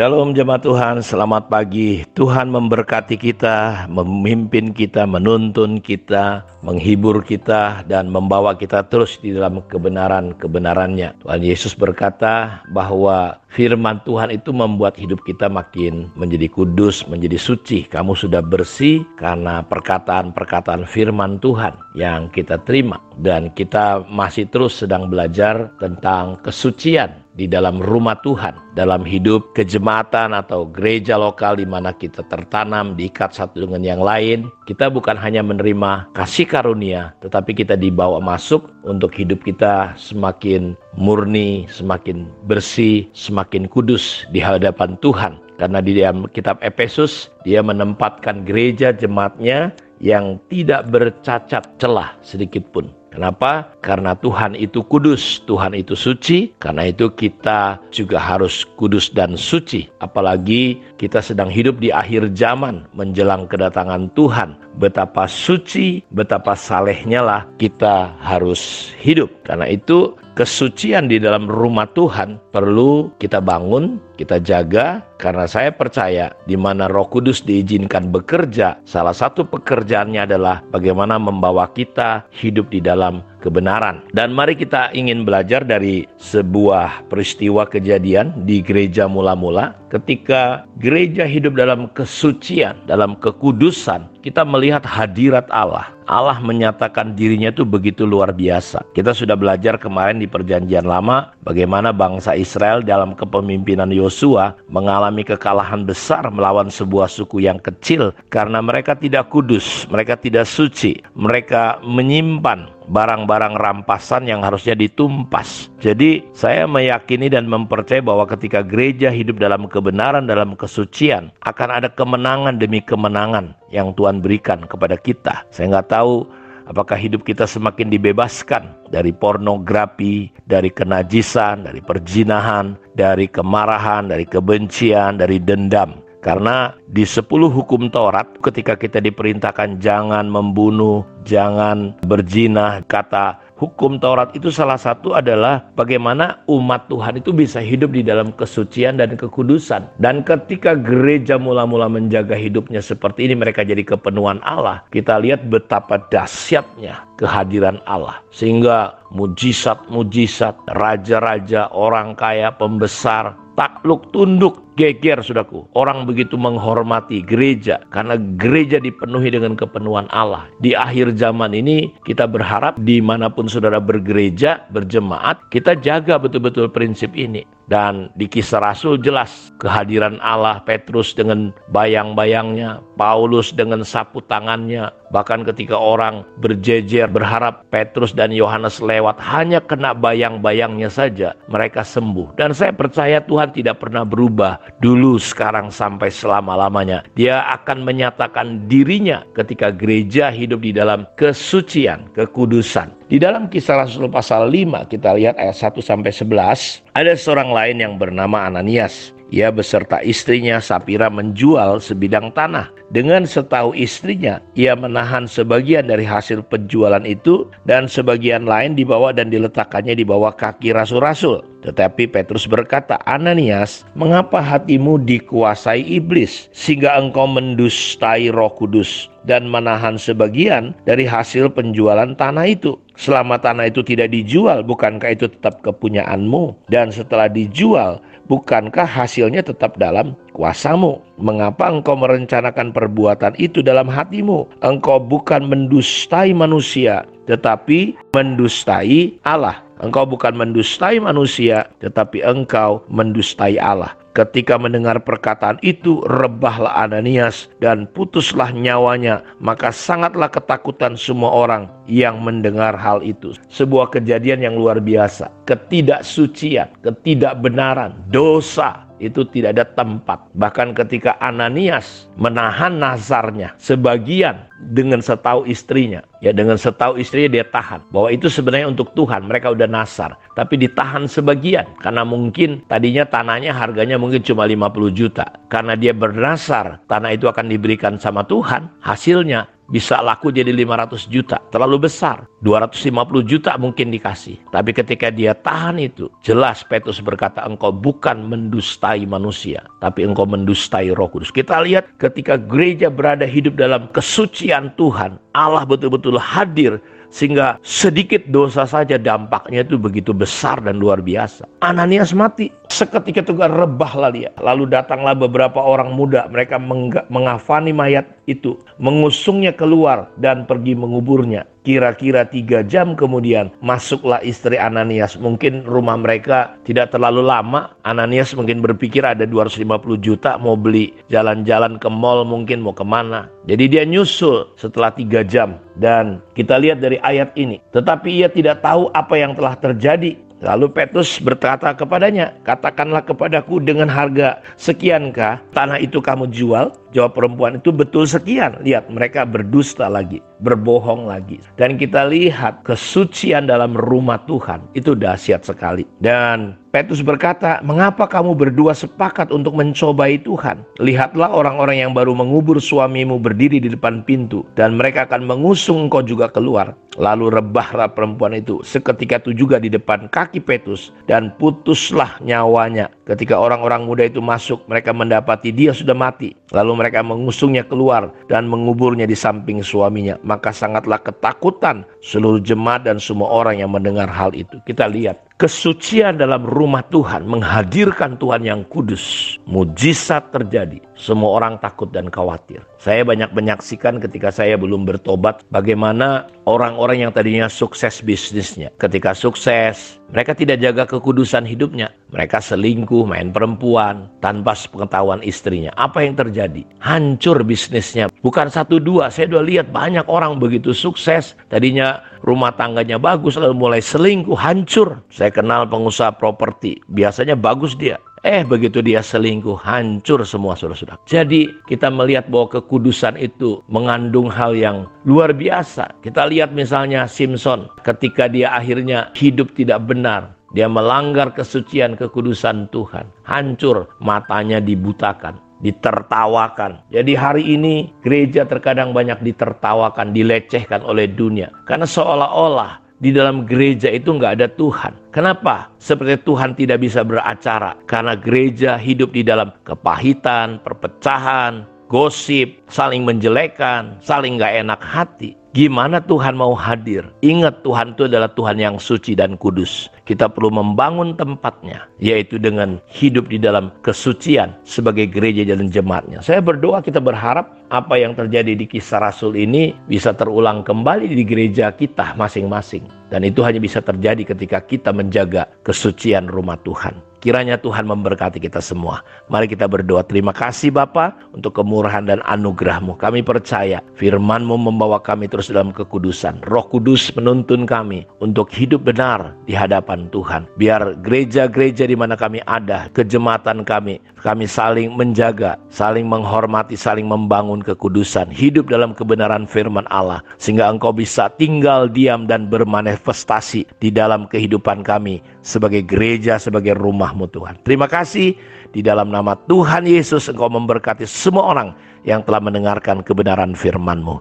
Shalom jemaat Tuhan, selamat pagi. Tuhan memberkati kita, memimpin kita, menuntun kita, menghibur kita, dan membawa kita terus di dalam kebenaran-kebenarannya. Tuhan Yesus berkata bahwa firman Tuhan itu membuat hidup kita makin menjadi kudus, menjadi suci. Kamu sudah bersih karena perkataan-perkataan firman Tuhan yang kita terima. Dan kita masih terus sedang belajar tentang kesucian di dalam rumah Tuhan, dalam hidup kejemaatan atau gereja lokal di mana kita tertanam, diikat satu dengan yang lain. Kita bukan hanya menerima kasih karunia, tetapi kita dibawa masuk untuk hidup kita semakin murni, semakin bersih, semakin kudus di hadapan Tuhan. Karena di dalam kitab Efesus, dia menempatkan gereja jemaatnya yang tidak bercacat celah sedikit pun. Kenapa? Karena Tuhan itu kudus, Tuhan itu suci. Karena itu kita juga harus kudus dan suci. Apalagi kita sedang hidup di akhir zaman menjelang kedatangan Tuhan. Betapa suci, betapa salehnya lah kita harus hidup. Karena itu kesucian di dalam rumah Tuhan perlu kita bangun, kita jaga. Karena saya percaya di mana Roh Kudus diizinkan bekerja, salah satu pekerjaannya adalah bagaimana membawa kita hidup di dalam kebenaran. Dan mari kita ingin belajar dari sebuah peristiwa kejadian di gereja mula-mula. Ketika gereja hidup dalam kesucian, dalam kekudusan, kita melihat hadirat Allah. Allah menyatakan dirinya itu begitu luar biasa. Kita sudah belajar kemarin di Perjanjian Lama bagaimana bangsa Israel dalam kepemimpinan Yosua mengalami kekalahan besar melawan sebuah suku yang kecil karena mereka tidak kudus, mereka tidak suci, mereka menyimpan barang-barang rampasan yang harusnya ditumpas. Jadi saya meyakini dan mempercayai bahwa ketika gereja hidup dalam kebenaran, dalam kesucian, akan ada kemenangan demi kemenangan yang Tuhan berikan kepada kita. Saya nggak tahu apakah hidup kita semakin dibebaskan dari pornografi, dari kenajisan, dari perzinahan, dari kemarahan, dari kebencian, dari dendam. Karena di 10 hukum Taurat ketika kita diperintahkan jangan membunuh, jangan berzina, kata hukum Taurat itu salah satu adalah bagaimana umat Tuhan itu bisa hidup di dalam kesucian dan kekudusan. Dan ketika gereja mula-mula menjaga hidupnya seperti ini, mereka jadi kepenuhan Allah. Kita lihat betapa dahsyatnya kehadiran Allah. Sehingga mujizat-mujizat, raja-raja, orang kaya, pembesar, takluk tunduk, geger saudaraku. Orang begitu menghormati gereja karena gereja dipenuhi dengan kepenuhan Allah. Di akhir zaman ini kita berharap dimanapun saudara bergereja, berjemaat, kita jaga betul-betul prinsip ini. Dan di Kisah Rasul jelas kehadiran Allah, Petrus dengan bayang-bayangnya, Paulus dengan sapu tangannya. Bahkan ketika orang berjejer berharap Petrus dan Yohanes lewat, hanya kena bayang-bayangnya saja mereka sembuh. Dan saya percaya Tuhan tidak pernah berubah dulu, sekarang, sampai selama-lamanya. Dia akan menyatakan dirinya ketika gereja hidup di dalam kesucian, kekudusan. Di dalam Kisah Rasul pasal 5 kita lihat ayat 1-11, ada seorang lain yang bernama Ananias. Ia beserta istrinya Sapira menjual sebidang tanah. Dengan setahu istrinya, ia menahan sebagian dari hasil penjualan itu dan sebagian lain dibawa dan diletakkannya di bawah kaki rasul-rasul. Tetapi Petrus berkata, Ananias, mengapa hatimu dikuasai iblis sehingga engkau mendustai Roh Kudus dan menahan sebagian dari hasil penjualan tanah itu? Selama tanah itu tidak dijual, bukankah itu tetap kepunyaanmu? Dan setelah dijual, bukankah hasilnya tetap dalam kuasamu? Mengapa engkau merencanakan perbuatan itu dalam hatimu? Engkau bukan mendustai manusia, tetapi mendustai Allah. Engkau bukan mendustai manusia, tetapi engkau mendustai Allah. Ketika mendengar perkataan itu, rebahlah Ananias dan putuslah nyawanya. Maka sangatlah ketakutan semua orang yang mendengar hal itu. Sebuah kejadian yang luar biasa. Ketidaksucian, ketidakbenaran, dosa itu tidak ada tempat. Bahkan ketika Ananias menahan nazarnya sebagian dengan setahu istrinya, ya dengan setahu istrinya dia tahan bahwa itu sebenarnya untuk Tuhan, mereka udah nazar, tapi ditahan sebagian karena mungkin tadinya tanahnya harganya mungkin cuma 50 juta. Karena dia bernazar tanah itu akan diberikan sama Tuhan, hasilnya bisa laku jadi 500 juta. Terlalu besar. 250 juta mungkin dikasih. Tapi ketika dia tahan itu, jelas Petrus berkata, engkau bukan mendustai manusia, tapi engkau mendustai Roh Kudus. Kita lihat ketika gereja berada hidup dalam kesucian Tuhan, Allah betul-betul hadir, sehingga sedikit dosa saja dampaknya itu begitu besar dan luar biasa. Ananias mati. Seketika juga rebahlah dia. Lalu datanglah beberapa orang muda. Mereka mengafani mayat itu, mengusungnya keluar dan pergi menguburnya. Kira-kira 3 jam kemudian masuklah istri Ananias. Mungkin rumah mereka tidak terlalu lama. Ananias mungkin berpikir ada 250 juta mau beli jalan-jalan ke mall, mungkin mau kemana. Jadi dia nyusul setelah 3 jam. Dan kita lihat dari ayat ini, tetapi ia tidak tahu apa yang telah terjadi. Lalu Petrus berkata kepadanya, katakanlah kepadaku, dengan harga sekiankah tanah itu kamu jual? Jawab perempuan itu, betul sekian. Lihat, mereka berdusta lagi, berbohong lagi. Dan kita lihat kesucian dalam rumah Tuhan itu dahsyat sekali. Dan Petrus berkata, mengapa kamu berdua sepakat untuk mencobai Tuhan? Lihatlah, orang-orang yang baru mengubur suamimu berdiri di depan pintu, dan mereka akan mengusung engkau juga keluar. Lalu rebahlah perempuan itu seketika itu juga di depan kaki Petrus, dan putuslah nyawanya. Ketika orang-orang muda itu masuk, mereka mendapati dia sudah mati. Lalu mereka mengusungnya keluar dan menguburnya di samping suaminya. Maka sangatlah ketakutan seluruh jemaat dan semua orang yang mendengar hal itu. Kita lihat kesucian dalam rumah Tuhan menghadirkan Tuhan yang kudus. Mujizat terjadi. Semua orang takut dan khawatir. Saya banyak menyaksikan ketika saya belum bertobat, bagaimana orang-orang yang tadinya sukses bisnisnya, ketika sukses, mereka tidak jaga kekudusan hidupnya. Mereka selingkuh, main perempuan, tanpa sepengetahuan istrinya. Apa yang terjadi? Hancur bisnisnya. Bukan 1-2, saya sudah lihat banyak orang begitu sukses. Tadinya rumah tangganya bagus, lalu mulai selingkuh, hancur. Saya kenal pengusaha properti, biasanya bagus dia. Begitu dia selingkuh, hancur semua saudara-saudara. Jadi kita melihat bahwa kekudusan itu mengandung hal yang luar biasa. Kita lihat misalnya Simpson, ketika dia akhirnya hidup tidak benar, dia melanggar kesucian kekudusan Tuhan, hancur, matanya dibutakan, ditertawakan. Jadi hari ini gereja terkadang banyak ditertawakan, dilecehkan oleh dunia, karena seolah-olah di dalam gereja itu nggak ada Tuhan. Kenapa? Seperti Tuhan tidak bisa beracara. Karena gereja hidup di dalam kepahitan, perpecahan, gosip, saling menjelekan, saling nggak enak hati. Gimana Tuhan mau hadir? Ingat, Tuhan itu adalah Tuhan yang suci dan kudus. Kita perlu membangun tempatnya, yaitu dengan hidup di dalam kesucian sebagai gereja dan jemaatnya. Saya berdoa, kita berharap apa yang terjadi di Kisah Rasul ini bisa terulang kembali di gereja kita masing-masing. Dan itu hanya bisa terjadi ketika kita menjaga kesucian rumah Tuhan. Kiranya Tuhan memberkati kita semua. Mari kita berdoa. Terima kasih Bapa untuk kemurahan dan anugerah-Mu. Kami percaya firman-Mu membawa kami terus dalam kekudusan. Roh Kudus menuntun kami untuk hidup benar di hadapan Tuhan. Biar gereja-gereja di mana kami ada, kejemaatan kami saling menjaga, saling menghormati, saling membangun kekudusan. Hidup dalam kebenaran firman Allah. Sehingga Engkau bisa tinggal, diam, dan bermanifestasi di dalam kehidupan kami sebagai gereja, sebagai rumah-Mu Tuhan. Terima kasih. Di dalam nama Tuhan Yesus Engkau memberkati semua orang yang telah mendengarkan kebenaran firman-Mu.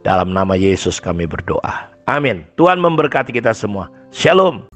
Dalam nama Yesus kami berdoa. Amin. Tuhan memberkati kita semua. Shalom.